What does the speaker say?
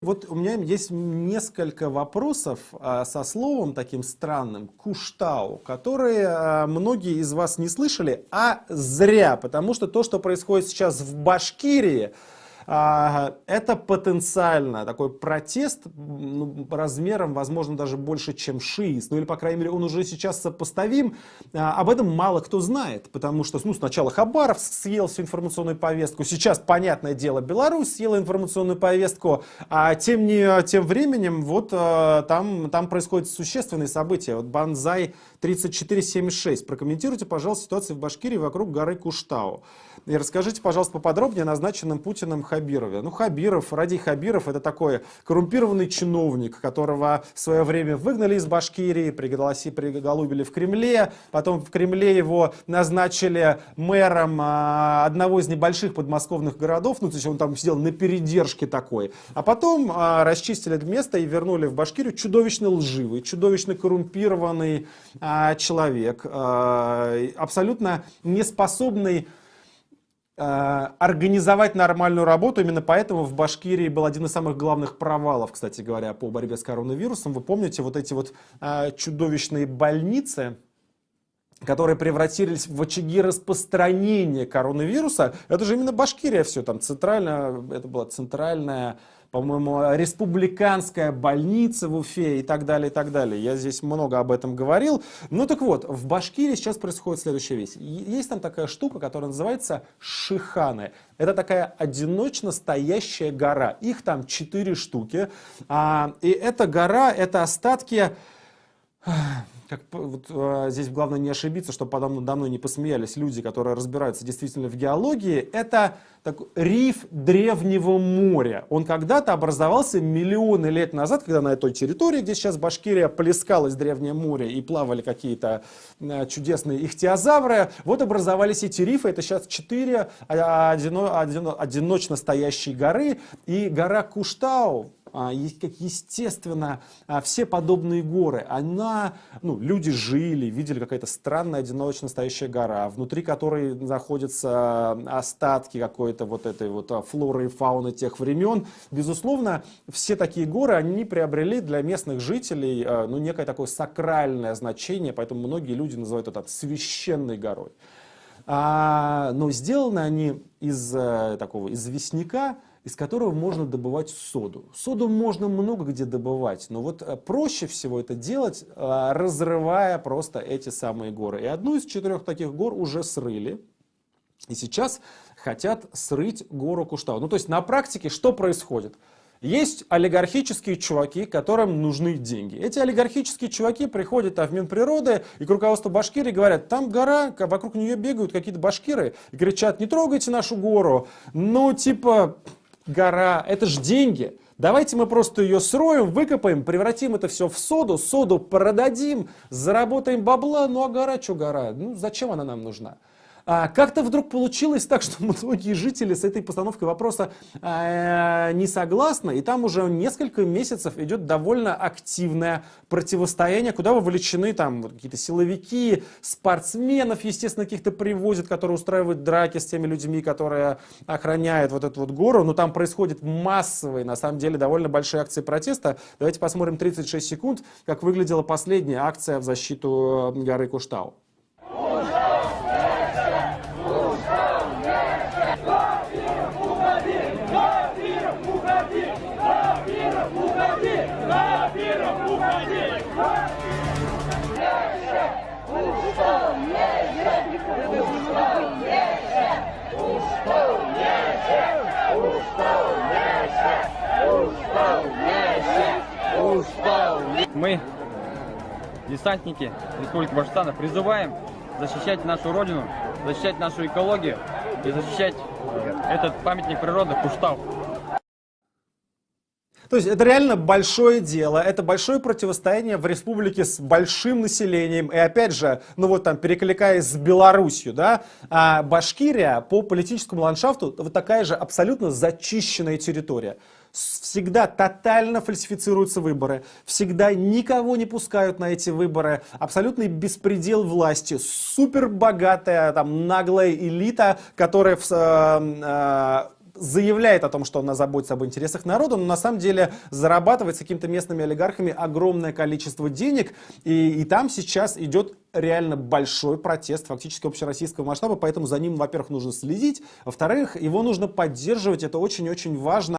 Вот у меня есть несколько вопросов со словом таким странным «куштау», которые многие из вас не слышали, а зря, потому что то, что происходит сейчас в Башкирии, это потенциально такой протест размером, возможно, даже больше, чем шиист. Ну или, по крайней мере, он уже сейчас сопоставим. Об этом мало кто знает, потому что сначала Хабаровск съел всю информационную повестку, сейчас, понятное дело, Беларусь съела информационную повестку, а тем временем вот там происходят существенные события. Вот Банзай 3476. Прокомментируйте, пожалуйста, ситуацию в Башкирии вокруг горы Куштау. И расскажите, пожалуйста, поподробнее о назначенном Путиным Хабирове. Ну, Радий Хабиров — это такой коррумпированный чиновник, которого в свое время выгнали из Башкирии, приголубили в Кремле, потом в Кремле его назначили мэром одного из небольших подмосковных городов, ну, то есть он там сидел на передержке такой, а потом расчистили это место и вернули в Башкирию чудовищно лживый, чудовищно коррумпированный человек, абсолютно неспособный организовать нормальную работу. Именно поэтому в Башкирии был один из самых главных провалов, кстати говоря, по борьбе с коронавирусом. Вы помните вот эти вот чудовищные больницы, которые превратились в очаги распространения коронавируса? Это же именно Башкирия все, там это была центральная, по-моему, республиканская больница в Уфе и так далее, и так далее. Я здесь много об этом говорил. Ну так вот, в Башкирии сейчас происходит следующая вещь. Есть там такая штука, которая называется Шиханы. Это такая одиночно стоящая гора. Их там 4 штуки. И эта гора, это остатки... Здесь главное не ошибиться, чтобы подо мной не посмеялись люди, которые разбираются действительно в геологии. Это риф древнего моря. Он когда-то образовался миллионы лет назад, когда на той территории, где сейчас Башкирия, плескалось древнее море и плавали какие-то чудесные ихтиозавры. Вот образовались эти рифы. Это сейчас 4 одиночно стоящие горы. И гора Куштау, как естественно, все подобные горы, люди жили, видели какая-то странная одиночно стоящая гора, внутри которой находятся остатки какой-то вот этой вот флоры и фауны тех времен. Безусловно, все такие горы, они приобрели для местных жителей некое такое сакральное значение, поэтому многие люди называют это священной горой. Но сделаны они из известняка, из которого можно добывать соду. Соду можно много где добывать, но вот проще всего это делать, разрывая просто эти самые горы. И одну из 4 таких гор уже срыли. И сейчас хотят срыть гору Куштау. Ну, то есть на практике что происходит? Есть олигархические чуваки, которым нужны деньги. Эти олигархические чуваки приходят в Минприроды и к руководству Башкирии говорят: там гора, вокруг нее бегают какие-то башкиры и кричат: не трогайте нашу гору. Гора, это ж деньги. Давайте мы просто ее сроем, выкопаем, превратим это все в соду продадим, заработаем бабла. Ну а гора, что гора? Зачем она нам нужна? Как-то вдруг получилось так, что многие жители с этой постановкой вопроса не согласны, и там уже несколько месяцев идет довольно активное противостояние, куда вовлечены там какие-то силовики, спортсменов, естественно, каких-то привозят, которые устраивают драки с теми людьми, которые охраняют вот эту вот гору. Но там происходят массовые, на самом деле, довольно большие акции протеста. Давайте посмотрим 36 секунд, как выглядела последняя акция в защиту горы Куштау. Мы, десантники Республики Башкортостан, призываем защищать нашу родину, защищать нашу экологию и защищать этот памятник природы Куштау. То есть это реально большое дело, это большое противостояние в республике с большим населением. И опять же, перекликаясь с Беларусью, Башкирия по политическому ландшафту вот такая же абсолютно зачищенная территория. Всегда тотально фальсифицируются выборы, всегда никого не пускают на эти выборы, абсолютный беспредел власти, супербогатая, наглая элита, которая заявляет о том, что он заботится об интересах народа, но на самом деле зарабатывает с какими-то местными олигархами огромное количество денег, и там сейчас идет реально большой протест, фактически общероссийского масштаба, поэтому за ним, во-первых, нужно следить, во-вторых, его нужно поддерживать, это очень-очень важно.